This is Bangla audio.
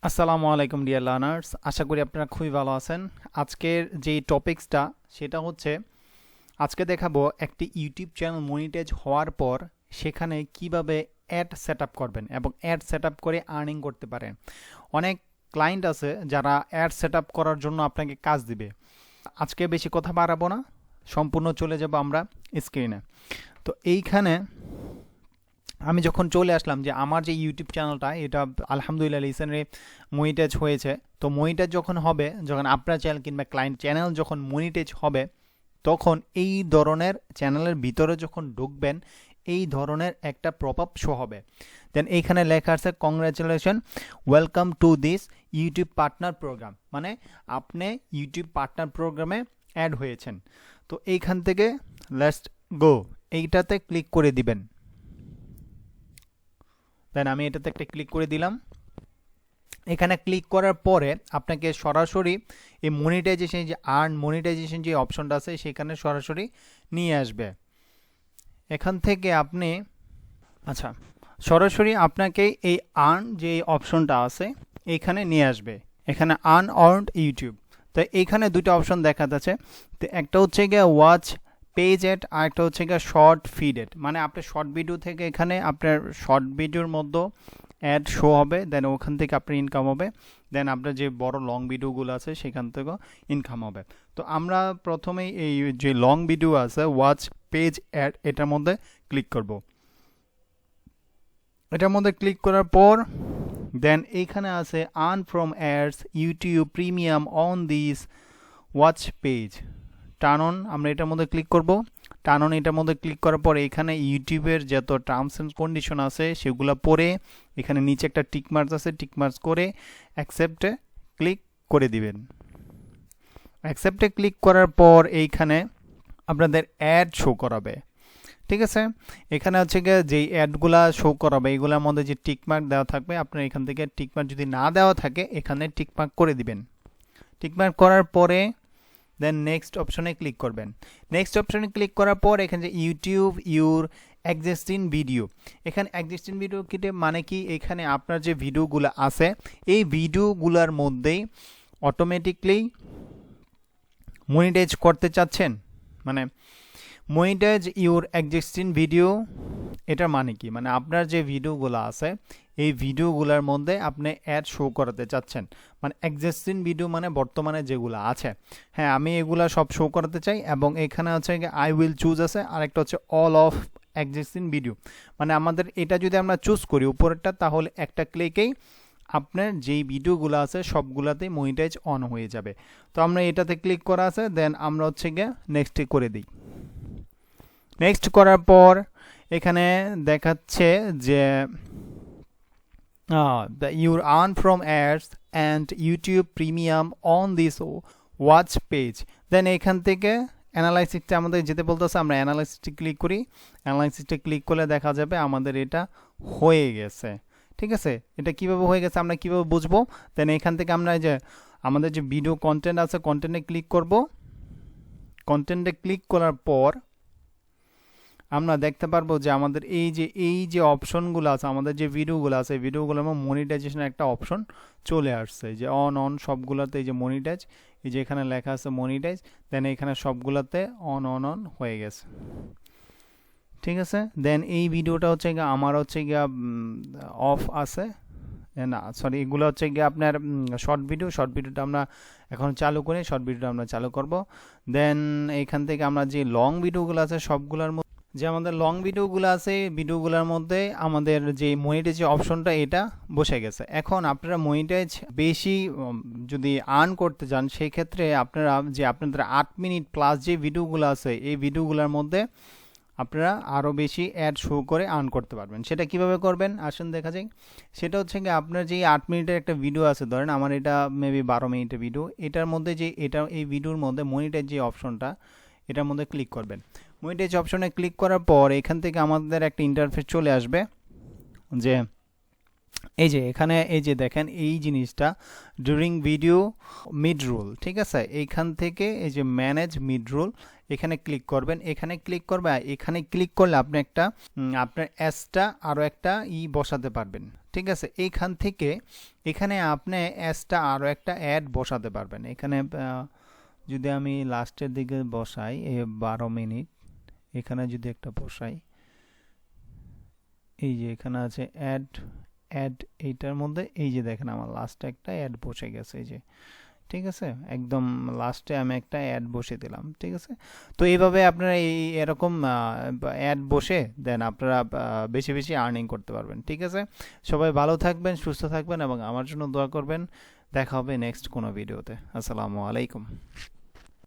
আসসালামু আলাইকুম ডিয়ার লার্নার্স, আশা করি আপনারা খুবই ভালো আছেন। আজকের যে টপিকসটা সেটা হচ্ছে আজকে দেখাবো একটি ইউটিউব চ্যানেল মনিটাইজ হওয়ার পর সেখানে কিভাবে অ্যাড সেট আপ করবেন এবং অ্যাড সেট আপ করে আর্নিং করতে পারেন। অনেক ক্লায়েন্ট আছে যারা অ্যাড সেট আপ করার জন্য আপনাকে কাজ দিবে। আজকে বেশি কথা বাড়াবো না, সম্পূর্ণ চলে যাব আমরা স্ক্রিনে। তো এইখানে আমি যখন চলে আসলাম যে আমার যে ইউটিউব চ্যানেলটা এটা আলহামদুলিল্লাহ রিসেন্টলি মনিটাইজ হয়েছে। তো মনিটাইজ যখন হবে, যখন আপনার চ্যানেল কিংবা ক্লায়েন্ট চ্যানেল যখন মনিটাইজ হবে, তখন এই ধরনের চ্যানেলের ভিতরে যখন ঢুকবেন এই ধরনের একটা পপআপ শো হবে। দেন এইখানে লেখা আছে congratulation, welcome to this YouTube partner program, মানে আপনি ইউটিউব পার্টনার প্রোগ্রামে অ্যাড হয়েছেন। তো এইখান থেকে লেটস গো এইটাতে ক্লিক করে দিবেন। দেন আমি এটাতে একটা ক্লিক করে দিলাম। এখানে ক্লিক করার পরে আপনাকে সরাসরি এই মনিটাইজেশন যে মনিটাইজেশন যে অপশনটা আছে সেখানে সরাসরি নিয়ে আসবে। এখান থেকে আপনি সরাসরি আপনাকে এই আর্ন যে অপশনটা আছে এইখানে নিয়ে আসবে। এখানে আনআর্নড ইউটিউব, তো এইখানে দুটো অপশন দেখা যাচ্ছে। তো একটা হচ্ছে গিয়ে ওয়াচ পেজ এড আর একটা হচ্ছে গিয়ে শর্ট ফিড এড, মানে আপনার শর্ট ভিডিও থেকে এখানে আপনার শর্ট ভিডিওর মধ্যে অ্যাড শো হবে, দেন ওখান থেকে আপনার ইনকাম হবে। দেন আপনার যে বড় লং ভিডিওগুলো আছে সেখান থেকেও ইনকাম হবে। তো আমরা প্রথমেই এই যে লং ভিডিও আছে ওয়াচ পেজ অ্যাড এটার মধ্যে ক্লিক করব। এটার মধ্যে ক্লিক করার পর দেন এইখানে আছে earn from ads YouTube premium on this watch page, turn on. আমরা এটার মধ্যে ক্লিক করব। টার্ন অন এটার মধ্যে ক্লিক করার পর এখানে ইউটিউবের যত টার্মস অ্যান্ড কন্ডিশন আছে সেগুলো পড়ে এখানে নিচে একটা টিকমার্ক আছে, টিকমার্ক করে অ্যাকসেপ্টে ক্লিক করে দিবেন। অ্যাকসেপ্টে ক্লিক করার পর এইখানে আপনাদের অ্যাড শো করাবে, ঠিক আছে। এখানে হচ্ছে গিয়ে যেই অ্যাডগুলা শো করাবে এইগুলোর মধ্যে যে টিকমার্ক দেওয়া থাকবে আপনার এখান থেকে টিকমার্ক যদি না দেওয়া থাকে এখানে টিকমার্ক করে দিবেন। টিকমার্ক করার পরে দেন নেক্সট অপশনে ক্লিক করবেন। নেক্সট অপশনে ক্লিক করার পর এখানে যে ইউটিউব ইউর এক্সিস্টিং ভিডিও, এখানে এক্সিস্টিং ভিডিও কিটে মানে কি, এখানে আপনার যে ভিডিওগুলো আছে এই ভিডিওগুলোর মধ্যেই অটোমেটিকলি মনিটাইজ করতে চাচ্ছেন, মানে মনিটাইজ ইউর এক্সিস্টিং ভিডিও। এটার মানে কি, মানে আপনার যে ভিডিওগুলো আছে এই ভিডিওগুলোর মধ্যে আপনি অ্যাড শো করাতে চাচ্ছেন, মানে এক্সিস্টিং ভিডিও মানে বর্তমানে যেগুলো আছে। হ্যাঁ, আমি এগুলা সব শো করাতে চাই এবং এখানে হচ্ছে আই উইল চুজ আছে, আরেকটা হচ্ছে অল অফ এক্সিস্টিং ভিডিও। মানে আমাদের এটা যদি আমরা চুজ করি উপরেরটা, তাহলে একটা ক্লিকেই আপনার যেই ভিডিওগুলো আছে সবগুলাতেই মনিটাইজ অন হয়ে যাবে। তো আমরা এটাতে ক্লিক করা আছে, দেন আমরা হচ্ছে গিয়ে নেক্সটে করে দিই। নেক্সট করার পর এখানে দেখাচ্ছে যে your earn from ads and YouTube premium on this watch page. Then এখান থেকে অ্যানালাইসিসটা আমাদের যেতে বলতেছে, আমরা অ্যানালাইসিসটি ক্লিক করি। অ্যানালাইসিসটা ক্লিক করলে দেখা যাবে আমাদের এটা হয়ে গেছে, ঠিক আছে। এটা কিভাবে হয়ে গেছে আমরা কিভাবে বুঝবো, দেন এখান থেকে আমরা যে আমাদের যে ভিডিও কন্টেন্ট আছে কন্টেন্টে ক্লিক করব। কন্টেন্টে ক্লিক করার পর আমরা দেখতে পারবো যে আমাদের এই যে অপশনগুলো আছে, আমাদের যে ভিডিওগুলো আছে এই ভিডিওগুলোর মধ্যে মনিটাইজেশনের একটা অপশন চলে আসছে, যে অন সবগুলোতে এই যে মনিটাইজ, এই যে এখানে লেখা আছে মনিটাইজ, দেন এখানে সবগুলোতে অন হয়ে গেছে, ঠিক আছে। দেন এই ভিডিওটা হচ্ছে গিয়ে আমার হচ্ছে গিয়ে অফ আছে, না সরি, এগুলো হচ্ছে গিয়ে আপনার শর্ট ভিডিওটা আমরা এখন চালু করি, শর্ট ভিডিওটা আমরা চালু করব। দেন এইখান থেকে আমরা যে লং ভিডিওগুলো আছে সবগুলোর যে আমাদের লং ভিডিওগুলো আছে ভিডিওগুলোর মধ্যে আমাদের যে মনিটাইজ অপশনটা এটা বসে গেছে। এখন আপনারা মনিটাইজ বেশি যদি আর্ন করতে চান সেই ক্ষেত্রে আপনারা যে আপনাদের 8 মিনিট প্লাস যে ভিডিওগুলো আছে এই ভিডিওগুলোর মধ্যে আপনারা আরও বেশি অ্যাড শো করে আর্ন করতে পারবেন। সেটা কিভাবে করবেন আসুন দেখা যাক। সেটা হচ্ছে কি, আপনার যে 8 মিনিটের একটা ভিডিও আছে, ধরেন আমার এটা মেবি 12 মিনিটের ভিডিও, এটার মধ্যে যে এই ভিডিওর মধ্যে মনিটাইজ যে অপশনটা এটার মধ্যে ক্লিক করবেন। মনিটাইজ অপশনে ক্লিক করার পর এখান থেকে আমাদের একটা ইন্টারফেস চলে আসবে, যে এই যে এখানে এই যে দেখেন এই জিনিসটা ডিউরিং ভিডিও মিড রোল, ঠিক আছে? এইখান থেকে এই যে ম্যানেজ মিড রোল এখানে ক্লিক করবেন, এখানে ক্লিক করবে, এখানে ক্লিক করলে আপনি একটা আপনার অ্যাসটা আরও একটা বসাতে পারবেন, ঠিক আছে? এইখান থেকে এখানে আপনি অ্যাসটা আরও একটা অ্যাড বসাতে পারবেন। এখানে যদি আমি লাস্টের দিকে বসাই 12 মিনিট, এখানে যদি একটা বসাই, এই যে এখানে আছে অ্যাড অ্যাড, এইটার মধ্যে এই যে দেখেন আমার লাস্টে একটা অ্যাড বসে গেছে, এই যে, ঠিক আছে? একদম লাস্টে আমি একটা অ্যাড বসে দিলাম, ঠিক আছে? তো এইভাবে আপনারা এরকম অ্যাড বসে দেন আপনারা বেশি বেশি আর্নিং করতে পারবেন, ঠিক আছে? সবাই ভালো থাকবেন, সুস্থ থাকবেন এবং আমার জন্য দোয়া করবেন। দেখা হবে নেক্সট কোনো ভিডিওতে। আসসালামু আলাইকুম।